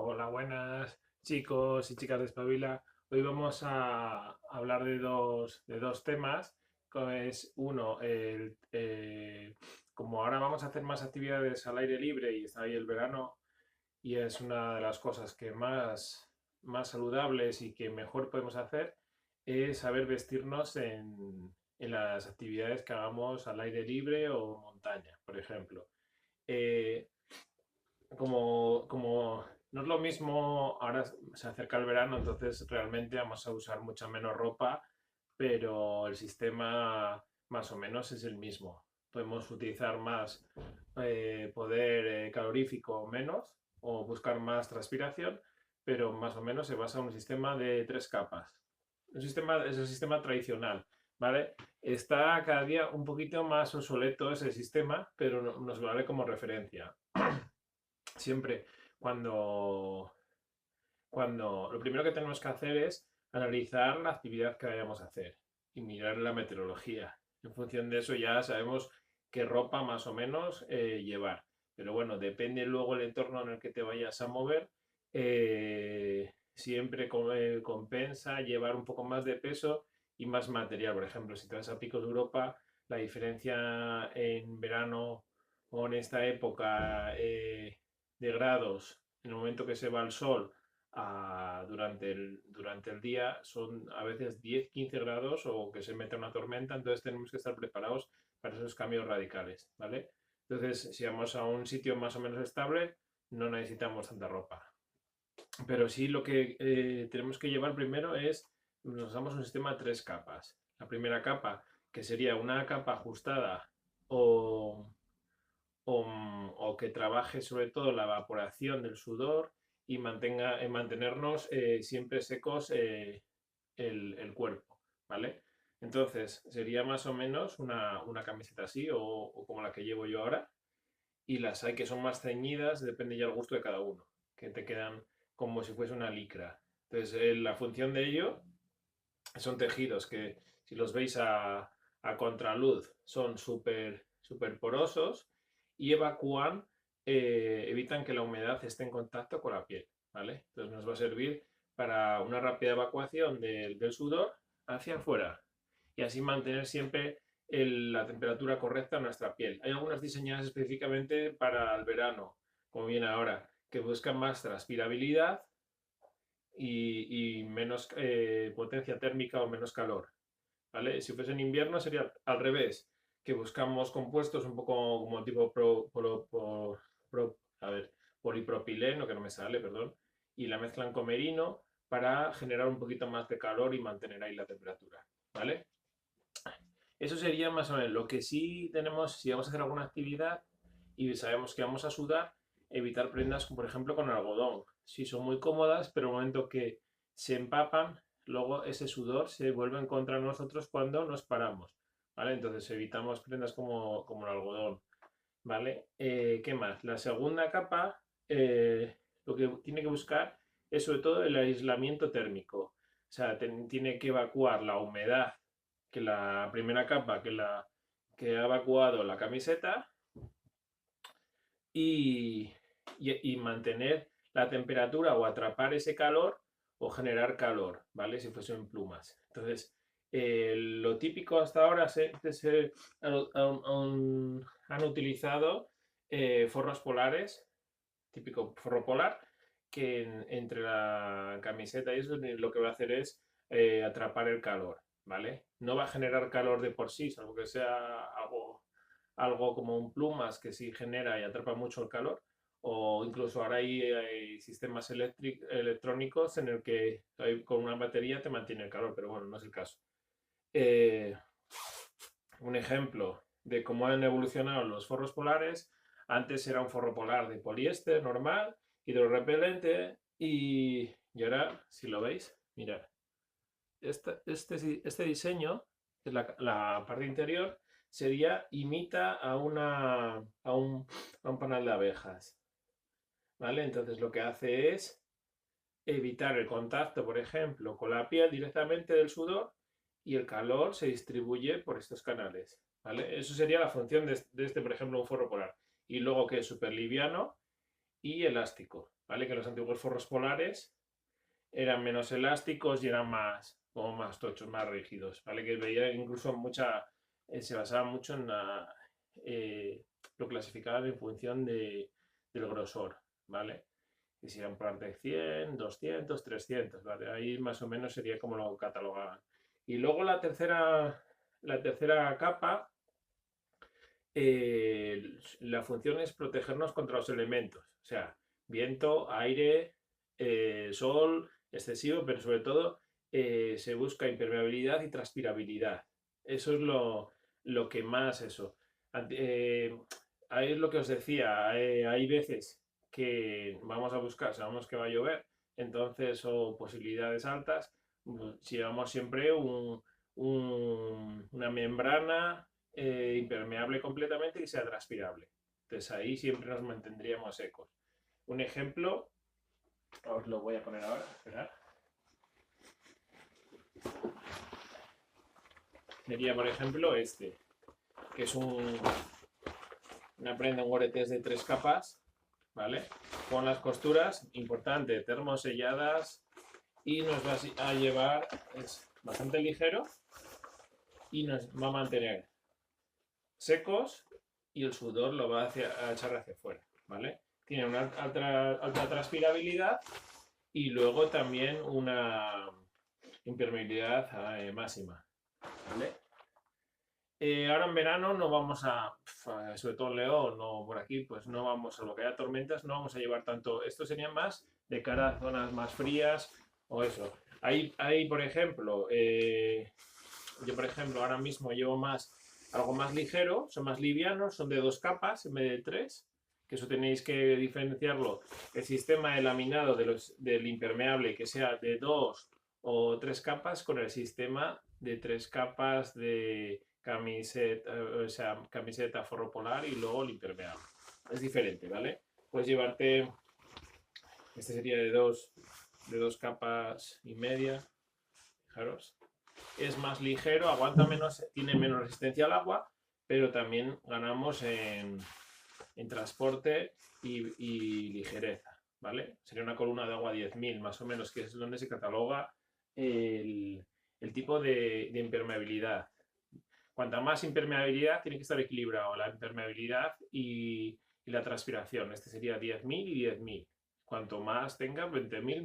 Hola, buenas chicos y chicas de Espabila. Hoy vamos a hablar de dos temas. Es uno, como ahora vamos a hacer más actividades al aire libre y está ahí el verano y es una de las cosas que más saludables y que mejor podemos hacer, es saber vestirnos en las actividades que hagamos al aire libre o montaña, por ejemplo. Eh, como no es lo mismo, ahora se acerca el verano, entonces realmente vamos a usar mucha menos ropa, pero el sistema más o menos es el mismo. Podemos utilizar más poder calorífico o menos, o buscar más transpiración, pero más o menos se basa en un sistema de tres capas. Es el sistema tradicional, ¿vale? Está cada día un poquito más obsoleto ese sistema, pero nos vale como referencia siempre cuando lo primero que tenemos que hacer es analizar la actividad que vayamos a hacer y mirar la meteorología. En función de eso ya sabemos qué ropa más o menos llevar. Pero bueno, depende luego el entorno en el que te vayas a mover. Siempre compensa llevar un poco más de peso y más material. Por ejemplo, si te vas a Picos de Europa, la diferencia en verano o en esta época de grados, en el momento que se va el sol durante el día, son a veces 10-15 grados o que se mete una tormenta, entonces tenemos que estar preparados para esos cambios radicales, ¿vale? Entonces, si vamos a un sitio más o menos estable, no necesitamos tanta ropa. Pero sí lo que tenemos que llevar primero es, nos damos un sistema de tres capas. La primera capa, que sería una capa ajustada o o que trabaje sobre todo la evaporación del sudor y mantenernos siempre secos el cuerpo, ¿vale? Entonces, sería más o menos una camiseta así o como la que llevo yo ahora. Y las hay que son más ceñidas, depende ya del gusto de cada uno, que te quedan como si fuese una licra. Entonces, la función de ello son tejidos que, si los veis a contraluz, son súper porosos y evitan que la humedad esté en contacto con la piel, ¿vale? Entonces nos va a servir para una rápida evacuación del sudor hacia afuera y así mantener siempre la temperatura correcta en nuestra piel. Hay algunas diseñadas específicamente para el verano, como viene ahora, que buscan más transpirabilidad y menos potencia térmica o menos calor, ¿vale? Si fuese en invierno sería al revés, que buscamos compuestos un poco como tipo a ver, polipropileno, que no me sale, perdón, y la mezclan con merino para generar un poquito más de calor y mantener ahí la temperatura, ¿vale? Eso sería más o menos lo que sí tenemos, si vamos a hacer alguna actividad y sabemos que vamos a sudar, evitar prendas, por ejemplo, con algodón. Sí, son muy cómodas, pero en el momento que se empapan, luego ese sudor se vuelve en contra de nosotros cuando nos paramos, ¿vale? Entonces evitamos prendas como el algodón, ¿vale? ¿Qué más? La segunda capa, lo que tiene que buscar es sobre todo el aislamiento térmico. O sea, tiene que evacuar la humedad que la primera capa que ha evacuado la camiseta y, y mantener la temperatura o atrapar ese calor o generar calor, ¿vale? Si fuesen plumas. Entonces, lo típico hasta ahora han utilizado forros polares, típico forro polar, que entre la camiseta y eso lo que va a hacer es atrapar el calor, ¿vale? No va a generar calor de por sí, salvo que sea algo como un plumas que sí genera y atrapa mucho el calor, o incluso ahora hay sistemas electrónicos en el que con una batería te mantiene el calor, pero bueno, no es el caso. Eh, un ejemplo de cómo han evolucionado los forros polares. Antes era un forro polar de poliéster normal, hidrorrepelente, y ahora, si lo veis, mirad, este diseño, que es la parte interior, imita a un panal de abejas, ¿vale? Entonces lo que hace es evitar el contacto, por ejemplo, con la piel directamente del sudor y el calor se distribuye por estos canales, ¿vale? Eso sería la función de este, por ejemplo, un forro polar. Y luego que es súper liviano y elástico, ¿vale? Que los antiguos forros polares eran menos elásticos y eran más, como más tochos, más rígidos, ¿vale? Que veía incluso se basaba mucho en lo clasificaban en función del grosor, ¿vale? Que si era un plan de 100, 200, 300, ¿vale? Ahí más o menos sería como lo catalogaban. Y luego la tercera capa, la función es protegernos contra los elementos, o sea, viento, aire, sol excesivo, pero sobre todo se busca impermeabilidad y transpirabilidad. Eso es lo que más eso. Ahí es lo que os decía, hay veces que vamos a buscar, sabemos que va a llover, entonces o posibilidades altas, si llevamos siempre una membrana impermeable completamente y sea transpirable. Entonces ahí siempre nos mantendríamos secos. Un ejemplo, os lo voy a poner ahora, esperad. Sería, por ejemplo, este, que es una prenda, un goretés de 3 capas, ¿vale? Con las costuras, importante, termoselladas y nos va a llevar, es bastante ligero y nos va a mantener secos y el sudor lo va a echar hacia afuera, ¿vale? Tiene una alta transpirabilidad y luego también una impermeabilidad máxima, ¿vale? Ahora en verano no vamos sobre todo en León o por aquí, pues no vamos, a lo que haya tormentas, no vamos a llevar tanto. Esto sería más de cara a zonas más frías o eso. Hay por ejemplo, yo por ejemplo ahora mismo llevo algo más ligero, son más livianos, son de 2 capas en vez de 3, que eso tenéis que diferenciarlo. El sistema de laminado del impermeable que sea de 2 o 3 capas con el sistema de 3 capas de camiseta, o sea, camiseta forro polar y luego el impermeable. Es diferente, ¿vale? Puedes llevarte, este sería de dos capas y media, fijaros. Es más ligero, aguanta menos, tiene menos resistencia al agua, pero también ganamos en transporte y ligereza, ¿vale? Sería una columna de agua 10.000 más o menos, que es donde se cataloga el tipo de impermeabilidad. Cuanta más impermeabilidad, tiene que estar equilibrado la impermeabilidad y la transpiración. Este sería 10.000 y 10.000. Cuanto más tenga, 20.000,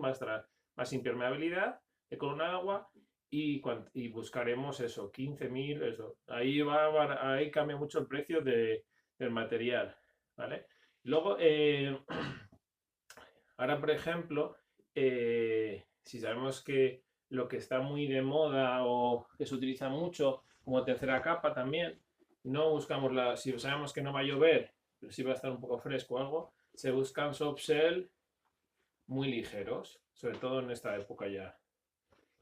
más impermeabilidad de columna de agua y buscaremos eso, 15.000, eso. Ahí cambia mucho el precio del material, ¿vale? Luego, ahora por ejemplo, si sabemos que lo que está muy de moda o que se utiliza mucho como tercera capa también, no buscamos si sabemos que no va a llover, pero si va a estar un poco fresco o algo, se buscan softshell muy ligeros, sobre todo en esta época ya,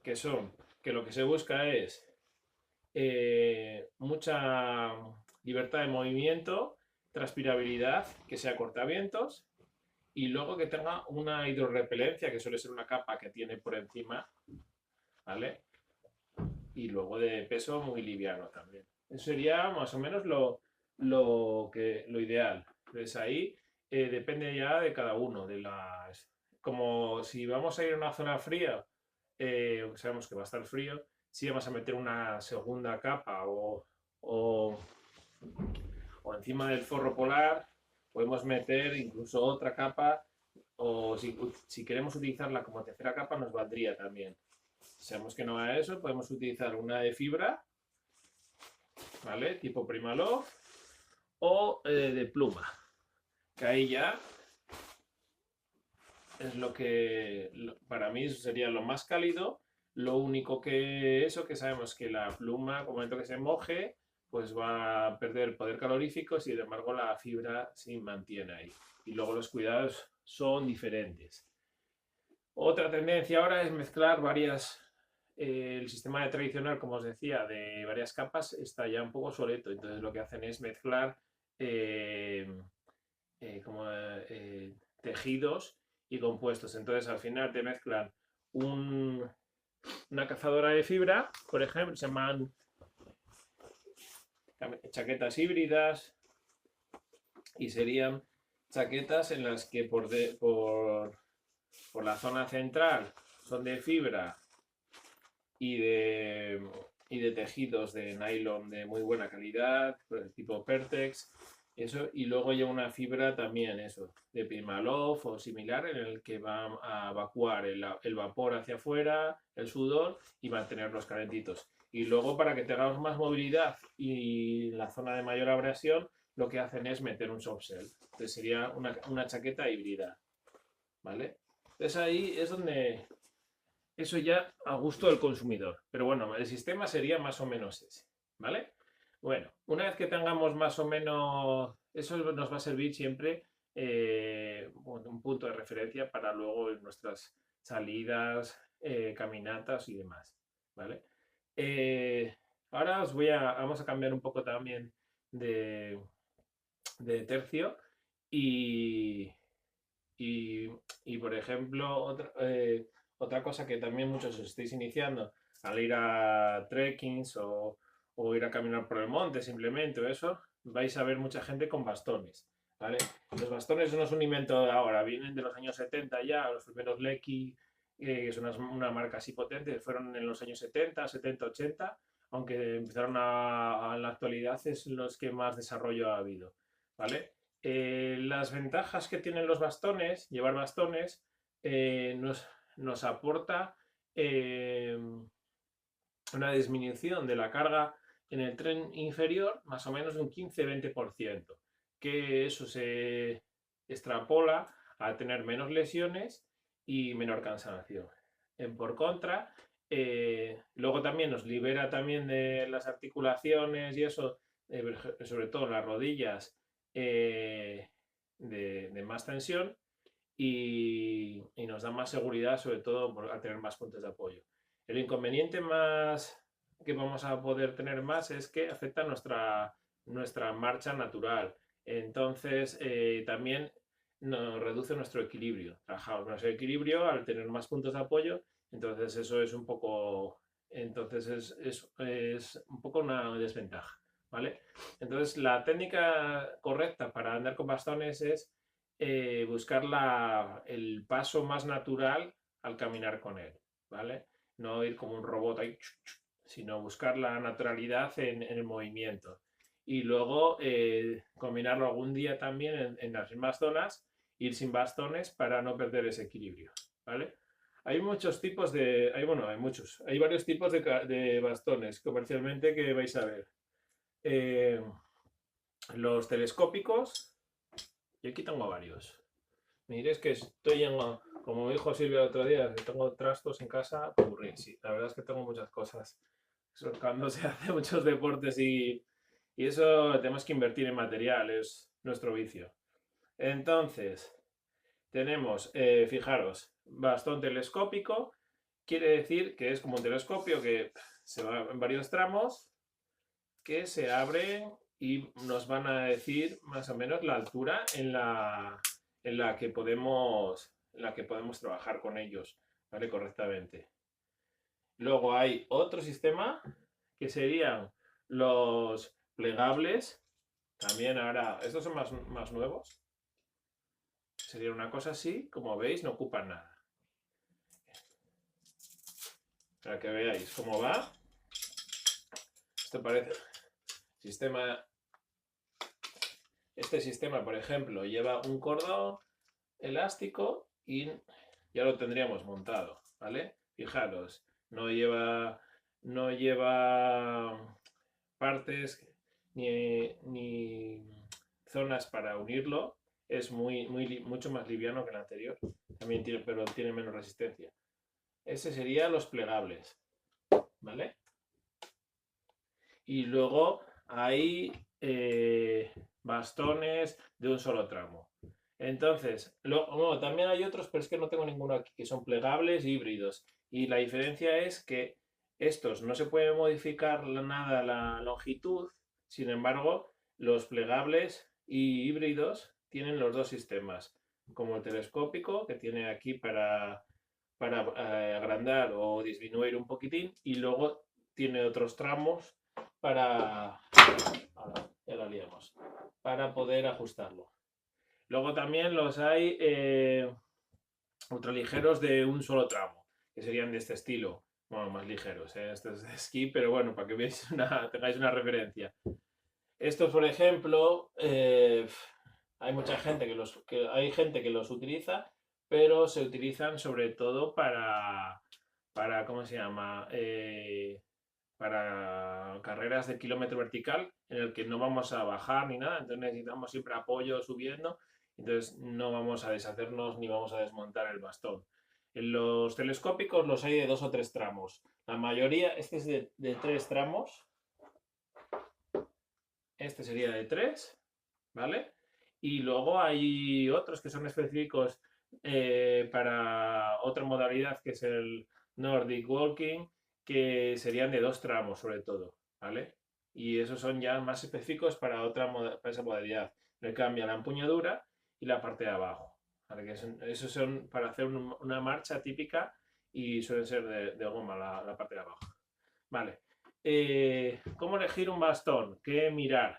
que lo que se busca es mucha libertad de movimiento, transpirabilidad, que sea cortavientos y luego que tenga una hidrorrepelencia, que suele ser una capa que tiene por encima, ¿vale? Y luego de peso muy liviano también. Eso sería más o menos lo ideal. Entonces ahí depende ya de cada uno, como si vamos a ir a una zona fría, sabemos que va a estar frío, si vamos a meter una segunda capa o encima del forro polar, podemos meter incluso otra capa o si queremos utilizarla como tercera capa nos valdría también. Si sabemos que no va a eso, podemos utilizar una de fibra, ¿vale? Tipo Primaloft o de pluma, que ahí ya es lo que para mí sería lo más cálido. Lo único que sabemos que la pluma, como momento que se moje, pues va a perder poder calorífico, sin embargo la fibra se mantiene ahí. Y luego los cuidados son diferentes. Otra tendencia ahora es mezclar el sistema tradicional, como os decía, de varias capas está ya un poco obsoleto. Entonces lo que hacen es mezclar eh, tejidos y compuestos. Entonces al final te mezclan una cazadora de fibra, por ejemplo, se llaman chaquetas híbridas y serían chaquetas en las que por la zona central son de fibra y de tejidos de nylon de muy buena calidad, tipo Pertex, eso, y luego lleva una fibra también, eso, de Primaloft o similar, en el que va a evacuar el vapor hacia afuera, el sudor, y mantenerlos calentitos. Y luego, para que tengamos más movilidad y la zona de mayor abrasión, lo que hacen es meter un soft shell. Entonces sería una chaqueta híbrida, ¿vale? Entonces ahí es donde eso ya a gusto del consumidor. Pero bueno, el sistema sería más o menos ese, ¿vale? Bueno, una vez que tengamos más o menos, eso nos va a servir siempre un punto de referencia para luego en nuestras salidas, caminatas y demás, ¿vale? Eh, Ahora vamos a cambiar un poco también de, de tercio y, y, y, por ejemplo, otra cosa que también muchos os estáis iniciando al ir a trekkings o ir a caminar por el monte simplemente o eso, vais a ver mucha gente con bastones, ¿vale? Los bastones no es un invento de ahora, vienen de los años 70 ya, los primeros Lecky, que es una marca así potente, fueron en los años 70, 70, 80, aunque empezaron en la actualidad es los que más desarrollo ha habido, ¿vale? Las ventajas que tienen los bastones, llevar bastones, nos aporta eh, una disminución de la carga en el tren inferior más o menos de un 15-20%, que eso se extrapola a tener menos lesiones y menor cansancio. Por contra, luego también nos libera también de las articulaciones y eso, sobre todo las rodillas, de más tensión y nos da más seguridad, sobre todo a tener más puntos de apoyo. El inconveniente más que vamos a poder tener más es que afecta nuestra marcha natural. Entonces, también nos reduce nuestro equilibrio. Trabajamos nuestro equilibrio al tener más puntos de apoyo, entonces eso es un poco, entonces es un poco una desventaja, ¿vale? Entonces, la técnica correcta para andar con bastones es buscar el paso más natural al caminar con él, ¿vale? No ir como un robot ahí, sino buscar la naturalidad en el movimiento. Y luego combinarlo algún día también en las mismas zonas, ir sin bastones para no perder ese equilibrio, ¿vale? Hay muchos tipos hay varios tipos de bastones comercialmente que vais a ver. Eh, los telescópicos, y aquí tengo varios. Mire, es que como me dijo Silvia el otro día, que tengo trastos en casa, aburrir. Sí, la verdad es que tengo muchas cosas. Cuando se hace muchos deportes y eso tenemos que invertir en material, es nuestro vicio. Entonces, tenemos, fijaros, bastón telescópico, quiere decir que es como un telescopio que se va en varios tramos, que se abren y nos van a decir más o menos la altura en la que podemos trabajar con ellos, ¿vale? Correctamente. Luego hay otro sistema que serían los plegables. También ahora, estos son más nuevos. Sería una cosa así, como veis, no ocupan nada. Para que veáis cómo va. Esto parece sistema. Este sistema, por ejemplo, lleva un cordón elástico y ya lo tendríamos montado, ¿vale? Fijaros, no lleva partes ni zonas para unirlo, es mucho más liviano que el anterior, también pero tiene menos resistencia. Ese sería los plegables, ¿vale? Y luego hay bastones de un solo tramo. Entonces, también hay otros, pero es que no tengo ninguno aquí, que son plegables y híbridos. Y la diferencia es que estos no se puede modificar nada la longitud, sin embargo, los plegables y híbridos tienen los dos sistemas, como el telescópico, que tiene aquí para agrandar o disminuir un poquitín, y luego tiene otros tramos para, ya la liamos, para poder ajustarlo. Luego también los hay ultraligeros de un solo tramo, que serían de este estilo. Bueno, más ligeros, este es de esquí, pero bueno, para que veáis tengáis una referencia. Estos, por ejemplo, hay mucha gente hay gente que los utiliza, pero se utilizan sobre todo para ¿cómo se llama? Para carreras de kilómetro vertical en el que no vamos a bajar ni nada, entonces necesitamos siempre apoyo subiendo, entonces no vamos a deshacernos ni vamos a desmontar el bastón. En los telescópicos los hay de 2 o 3 tramos. La mayoría, este es de 3 tramos, este sería de 3, ¿vale? Y luego hay otros que son específicos para otra modalidad que es el Nordic Walking, que serían de 2 tramos sobre todo, ¿vale? Y esos son ya más específicos para para esa modalidad. Le cambia la empuñadura y la parte de abajo, ¿vale? Esos son para hacer una marcha típica y suelen ser de goma la parte de abajo. Vale. ¿Cómo elegir un bastón? ¿Qué mirar?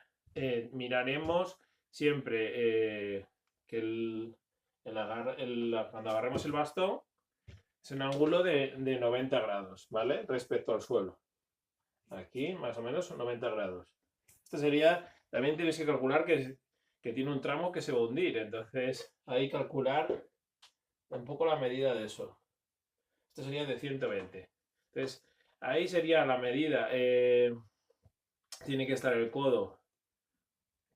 Miraremos siempre que cuando agarremos el bastón es un ángulo de 90 grados, ¿vale? Respecto al suelo. Aquí, más o menos, son 90 grados. Esto sería, también tienes que calcular que tiene un tramo que se va a hundir, entonces ahí calcular un poco la medida de eso. Esto sería de 120. Entonces, ahí sería la medida. Tiene que estar el codo,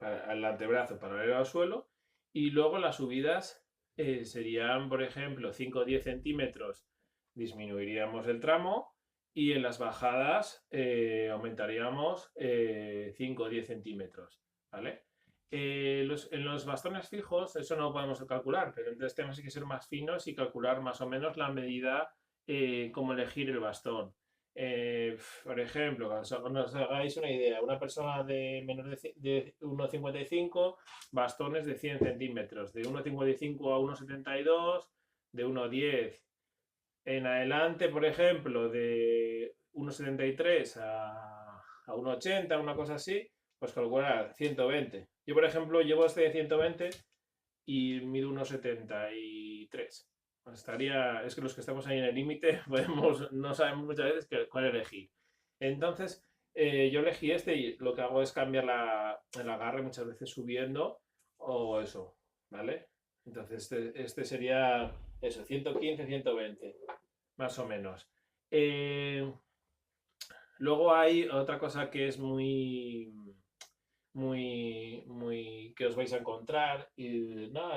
el antebrazo paralelo al suelo, y luego las subidas serían, por ejemplo, 5 o 10 centímetros, disminuiríamos el tramo, y en las bajadas aumentaríamos 5 o 10 centímetros, ¿vale? En los bastones fijos eso no lo podemos calcular, pero entonces tenemos que ser más finos y calcular más o menos la medida, cómo elegir el bastón. Por ejemplo, cuando os hagáis una idea, una persona de menos de 1,55, bastones de 100 centímetros, de 1,55 a 1,72, de 1,10 en adelante, por ejemplo, de 1,73 a 1,80, una cosa así, pues calcular 120. Yo, por ejemplo, llevo este de 120 y mido 1,73. Pues es que los que estamos ahí en el límite no sabemos muchas veces cuál elegir. Entonces, yo elegí este y lo que hago es cambiar el agarre muchas veces subiendo o eso, ¿vale? Entonces, este sería eso, 115, 120, más o menos. Eh, Luego hay otra cosa que es muy que os vais a encontrar. Y nada,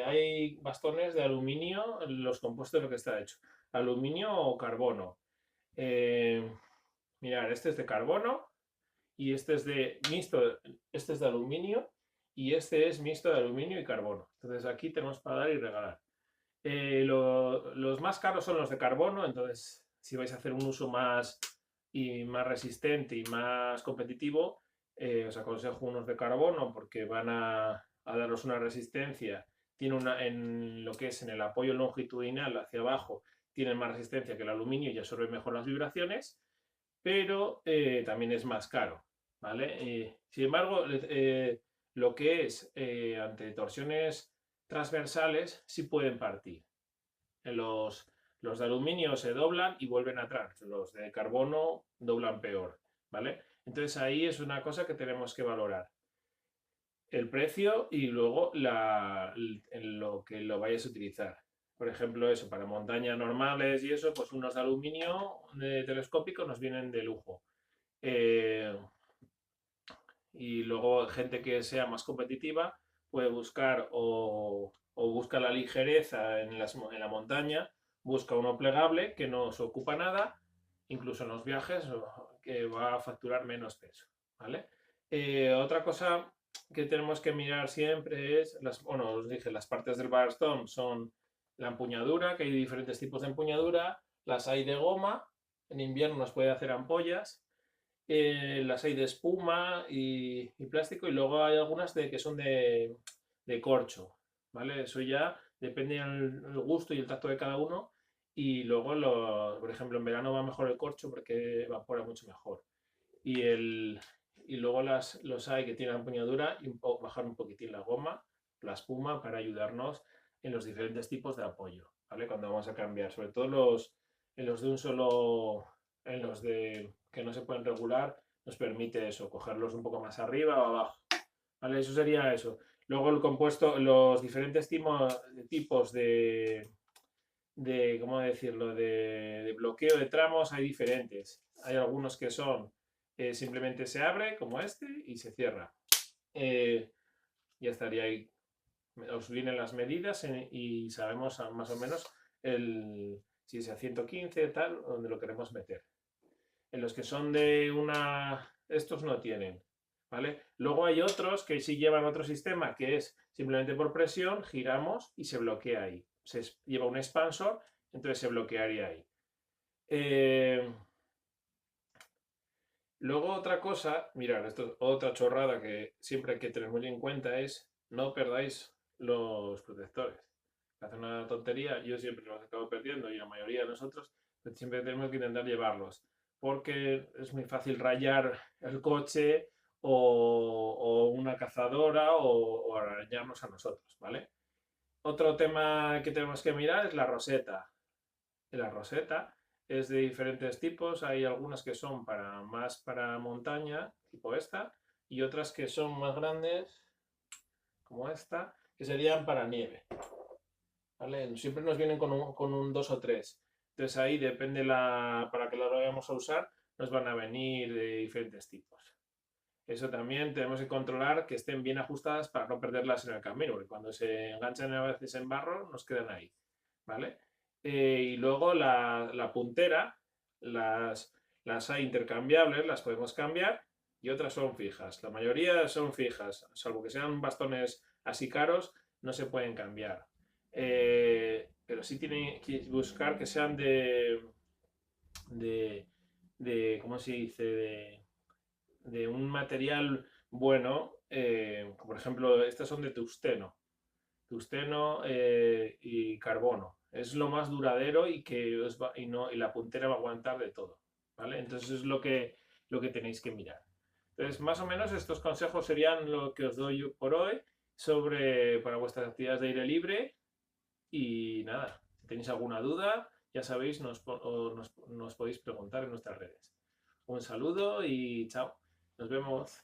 hay bastones de aluminio, los compuestos de lo que está hecho. Aluminio o carbono. Eh, Mirad, este es de carbono y este es de mixto, este es de aluminio y este es mixto de aluminio y carbono. Entonces aquí tenemos para dar y regalar. Los más caros son los de carbono, entonces si vais a hacer un uso más resistente y más competitivo, os aconsejo unos de carbono porque van a daros una resistencia. En lo que es en el apoyo longitudinal hacia abajo, tienen más resistencia que el aluminio y absorbe mejor las vibraciones, pero también es más caro, ¿vale? Sin embargo, lo que es ante torsiones transversales sí pueden partir. Los de aluminio se doblan y vuelven atrás, los de carbono doblan peor, ¿vale? Entonces ahí es una cosa que tenemos que valorar. El precio y luego en lo que lo vayas a utilizar. Por ejemplo, eso, para montañas normales y eso, pues unos de aluminio telescópico nos vienen de lujo. Eh, y luego gente que sea más competitiva puede buscar o busca la ligereza en la montaña, busca uno plegable que no se ocupa nada, incluso en los viajes, que va a facturar menos peso, ¿vale? Otra cosa que tenemos que mirar siempre es, bueno, os dije, las partes del bastón son la empuñadura, que hay diferentes tipos de empuñadura, las hay de goma, en invierno nos puede hacer ampollas, las hay de espuma y plástico, y luego hay algunas que son de corcho, ¿vale? Eso ya depende del gusto y el tacto de cada uno. Y luego, por ejemplo, en verano va mejor el corcho porque evapora mucho mejor. Y luego los hay que tienen empuñadura y bajar un poquitín la goma la espuma para ayudarnos en los diferentes tipos de apoyo, ¿vale? Cuando vamos a cambiar, sobre todo en los de un solo, en los de que no se pueden regular, nos permite eso, cogerlos un poco más arriba o abajo, ¿vale? Eso sería eso. Luego el compuesto, los diferentes tipos de ¿cómo decirlo?, de bloqueo de tramos hay diferentes. Hay algunos que son simplemente se abre, como este, y se cierra. Ya estaría ahí. Os vienen las medidas y sabemos más o menos si es a 115, tal, donde lo queremos meter. En los que son de estos no tienen, ¿vale? Luego hay otros que sí llevan otro sistema, que es simplemente por presión, giramos y se bloquea ahí. Se lleva un expansor, entonces se bloquearía ahí. Luego otra cosa, mirad, esto es otra chorrada que siempre hay que tener muy en cuenta es no perdáis los protectores. Hace una tontería, yo siempre los acabo perdiendo y la mayoría de nosotros pues siempre tenemos que intentar llevarlos porque es muy fácil rayar el coche o una cazadora o arañarnos a nosotros, ¿vale? Otro tema que tenemos que mirar es la roseta. La roseta es de diferentes tipos, hay algunas que son más para montaña, tipo esta, y otras que son más grandes, como esta, que serían para nieve. ¿Vale? Siempre nos vienen con un 2 o 3. Entonces ahí depende para que lo vayamos a usar, nos van a venir de diferentes tipos. Eso también tenemos que controlar que estén bien ajustadas para no perderlas en el camino, porque cuando se enganchan a veces en barro nos quedan ahí. ¿Vale? Y luego la puntera, las hay intercambiables, las podemos cambiar y otras son fijas. La mayoría son fijas, salvo que sean bastones así caros, no se pueden cambiar. Pero sí tienen que buscar que sean ¿cómo se dice? De un material bueno. Por ejemplo, estas son de tungsteno y carbono. Es lo más duradero y la puntera va a aguantar de todo, ¿vale? Entonces es lo que tenéis que mirar. Entonces, más o menos estos consejos serían lo que os doy por hoy para vuestras actividades de aire libre. Y nada, si tenéis alguna duda, ya sabéis, nos podéis preguntar en nuestras redes. Un saludo y chao. Nos vemos.